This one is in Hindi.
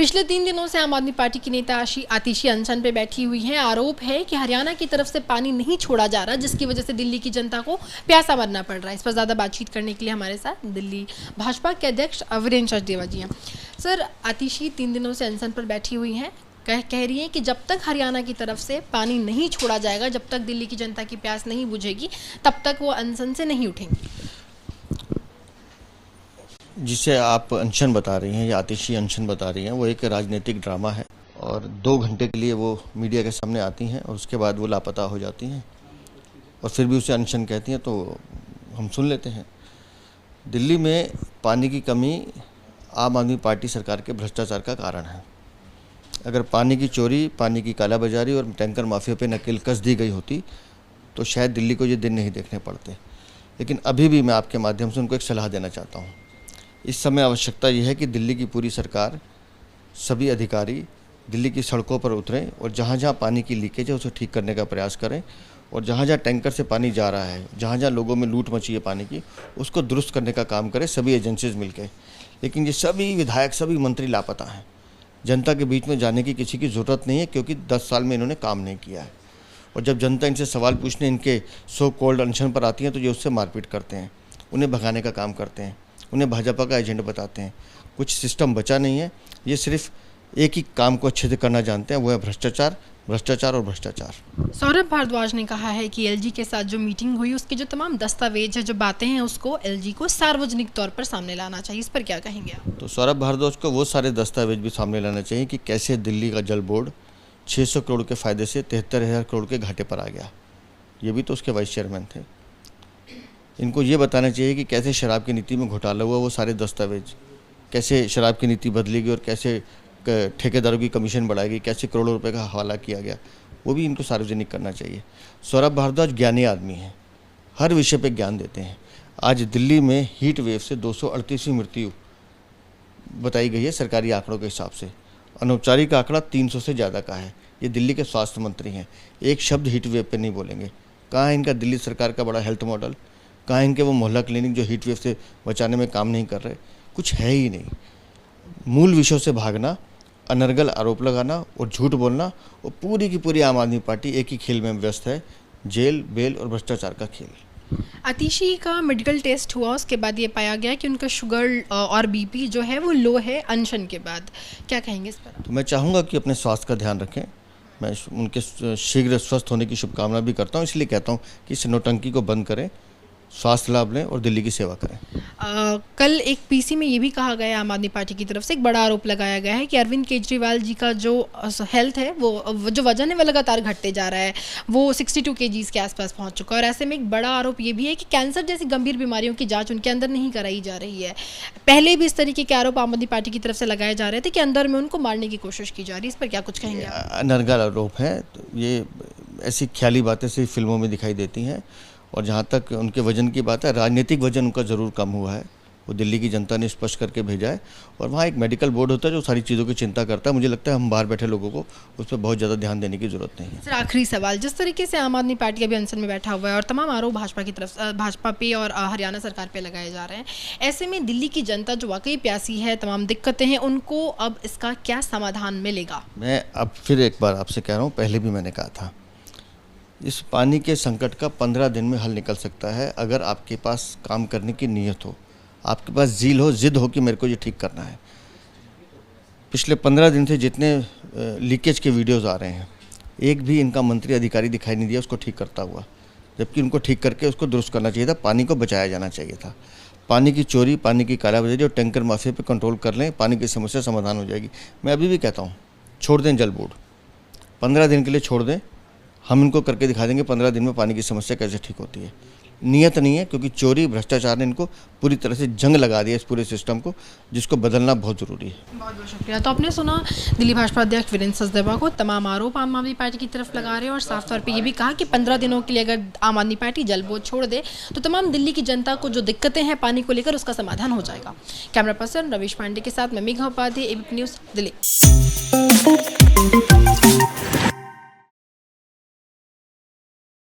पिछले 3 दिनों से आम आदमी पार्टी की नेता आतिशी अनशन पे बैठी हुई हैं। आरोप है कि हरियाणा की तरफ से पानी नहीं छोड़ा जा रहा, जिसकी वजह से दिल्ली की जनता को प्यासा मरना पड़ रहा है। इस पर ज़्यादा बातचीत करने के लिए हमारे साथ दिल्ली भाजपा के अध्यक्ष वीरेंद्र सचदेवा जी हैं। सर, आतिशी 3 दिनों से अनशन पर बैठी हुई हैं, कह रही हैं कि जब तक हरियाणा की तरफ से पानी नहीं छोड़ा जाएगा, जब तक दिल्ली की जनता की प्यास नहीं बुझेगी, तब तक वो अनशन से नहीं उठेंगी। जिसे आप अनशन बता रही हैं या आतिशी अनशन बता रही हैं, वो एक राजनीतिक ड्रामा है और 2 घंटे के लिए वो मीडिया के सामने आती हैं और उसके बाद वो लापता हो जाती हैं और फिर भी उसे अनशन कहती हैं, तो हम सुन लेते हैं। दिल्ली में पानी की कमी आम आदमी पार्टी सरकार के भ्रष्टाचार का कारण है। अगर पानी की चोरी, पानी की कालाबाजारी और टैंकर माफिया पे नकेल कस दी गई होती तो शायद दिल्ली को ये दिन नहीं देखने पड़ते। लेकिन अभी भी मैं आपके माध्यम से उनको एक सलाह देना चाहता हूँ। इस समय आवश्यकता यह है कि दिल्ली की पूरी सरकार, सभी अधिकारी दिल्ली की सड़कों पर उतरें और जहाँ जहाँ पानी की लीकेज है उसे ठीक करने का प्रयास करें और जहाँ जहाँ टैंकर से पानी जा रहा है, जहाँ जहाँ लोगों में लूट मची है पानी की, उसको दुरुस्त करने का काम करें सभी एजेंसीज मिलकर। लेकिन ये सभी विधायक, सभी मंत्री लापता हैं। जनता के बीच में जाने की किसी की ज़रूरत नहीं है, क्योंकि 10 साल में इन्होंने काम नहीं किया है। और जब जनता इनसे सवाल पूछने इनके सो कॉल्ड अनशन पर आती है तो ये उससे मारपीट करते हैं, उन्हें भगाने का काम करते हैं, उन्हें भाजपा का एजेंट बताते हैं। कुछ सिस्टम बचा नहीं है, ये सिर्फ एक ही काम को अच्छे से करना जानते हैं, वो है भ्रष्टाचार, भ्रष्टाचार और भ्रष्टाचार। सौरभ भारद्वाज ने कहा है कि एलजी के साथ जो मीटिंग हुई, उसके जो तमाम दस्तावेज है, जो बातें हैं, उसको एलजी को सार्वजनिक तौर पर सामने लाना चाहिए। इस पर क्या कहेंगे आप? तो सौरभ भारद्वाज को वो सारे दस्तावेज भी सामने लाना चाहिए कि कैसे दिल्ली का जल बोर्ड 600 करोड़ के फायदे से 73,000 करोड़ के घाटे पर आ गया। ये भी तो उसके वाइस चेयरमैन थे। इनको ये बताना चाहिए कि कैसे शराब की नीति में घोटाला हुआ, वो सारे दस्तावेज, कैसे शराब की नीति बदलेगी और कैसे ठेकेदारों की कमीशन बढ़ाएगी, कैसे करोड़ों रुपए का हवाला किया गया, वो भी इनको सार्वजनिक करना चाहिए। सौरभ भारद्वाज ज्ञानी आदमी हैं, हर विषय पे ज्ञान देते हैं। आज दिल्ली में हीट वेव से 238वीं मृत्यु बताई गई है सरकारी आंकड़ों के हिसाब से। अनौपचारिक आंकड़ा 300 से ज़्यादा का है। ये दिल्ली के स्वास्थ्य मंत्री हैं, एक शब्द हीट वेव पे नहीं बोलेंगे। कहाँ है इनका दिल्ली सरकार का बड़ा हेल्थ मॉडल? कहाँ इनके वो मोहल्ला क्लिनिक जो हीट वेव से बचाने में काम नहीं कर रहे? कुछ है ही नहीं। मूल विषयों से भागना, अनर्गल आरोप लगाना और झूठ बोलना, और पूरी की पूरी आम आदमी पार्टी एक ही खेल में व्यस्त है, जेल, बेल और भ्रष्टाचार का खेल। आतिशी का मेडिकल टेस्ट हुआ, उसके बाद ये पाया गया कि उनका शुगर और बीपी जो है वो लो है अनशन के बाद। क्या कहेंगे इस पर? तो मैं चाहूँगा कि अपने स्वास्थ्य का ध्यान रखें। मैं उनके शीघ्र स्वस्थ होने की शुभकामना भी करता हूँ। इसलिए कहता हूँ कि इस नौटंकी को बंद करें, स्वास्थ्य लाभ लें और दिल्ली की सेवा करें। कल एक पीसी में ये भी कहा गया, आम आदमी पार्टी की तरफ से एक बड़ा आरोप लगाया गया है कि अरविंद केजरीवाल जी का जो हेल्थ है, वो जो वजन है वो लगातार घटते जा रहा है, वो 62 kgs के आसपास पहुंच चुका है। और ऐसे में एक बड़ा आरोप ये भी है कि कैंसर जैसी गंभीर बीमारियों की जांच उनके अंदर नहीं कराई जा रही है। पहले भी इस तरीके के आरोप आम आदमी पार्टी की तरफ से लगाए जा रहे थे कि अंदर में उनको मारने की कोशिश की जा रही है। इस पर क्या कुछ कहेंगे आप? अनर्गल आरोप है। तो ये ऐसी ख्याली बातें सिर्फ फिल्मों में दिखाई देती हैं। और जहाँ तक उनके वजन की बात है, राजनीतिक वजन उनका ज़रूर कम हुआ है, वो दिल्ली की जनता ने स्पष्ट करके भेजा है। और वहाँ एक मेडिकल बोर्ड होता है जो सारी चीज़ों की चिंता करता है। मुझे लगता है हम बाहर बैठे लोगों को उस पर बहुत ज़्यादा ध्यान देने की ज़रूरत नहीं है। सर, आखिरी सवाल, जिस तरीके से आम आदमी पार्टी अभी अनशन में बैठा हुआ है और तमाम आरोप भाजपा की तरफ, भाजपा पे और हरियाणा सरकार पे लगाए जा रहे हैं, ऐसे में दिल्ली की जनता जो वाकई प्यासी है, तमाम दिक्कतें हैं, उनको अब इसका क्या समाधान मिलेगा? मैं अब फिर एक बार आपसे कह रहा हूँ, पहले भी मैंने कहा था, इस पानी के संकट का 15 दिन में हल निकल सकता है अगर आपके पास काम करने की नीयत हो, आपके पास ज़ील हो, ज़िद हो कि मेरे को ये ठीक करना है। पिछले 15 दिन से जितने लीकेज के वीडियोस आ रहे हैं, एक भी इनका मंत्री अधिकारी दिखाई नहीं दिया उसको ठीक करता हुआ, जबकि उनको ठीक करके उसको दुरुस्त करना चाहिए था। पानी को बचाया जाना चाहिए था। पानी की चोरी, पानी की कालाबाजारी और टैंकर माफिया पे कंट्रोल कर लें, पानी की समस्या समाधान हो जाएगी। मैं अभी भी कहता हूँ, छोड़ दें जल बोर्ड, 15 दिन के लिए छोड़ दें। हम इनको करके दिखा देंगे 15 दिन में पानी की समस्या कैसे ठीक होती है। नियत नहीं है, क्योंकि चोरी, भ्रष्टाचार ने इनको पूरी तरह से जंग लगा दिया इस पूरे सिस्टम को, जिसको बदलना बहुत ज़रूरी है। बहुत बहुत शुक्रिया। तो आपने सुना दिल्ली भाजपा अध्यक्ष वीरेंद्र सचदेवा को तमाम आरोप आम आदमी पार्टी की तरफ लगा रहे हैं और साफ तौर पे ये भी कहा कि 15 दिनों के लिए अगर आम आदमी पार्टी जल बोर्ड छोड़ दे तो तमाम दिल्ली की जनता को जो दिक्कतें हैं पानी को लेकर, उसका समाधान हो जाएगा। कैमरा पर्सन रवीश पांडे के साथ मैं मेघा उपाध्याय, एबीपी न्यूज़, दिल्ली।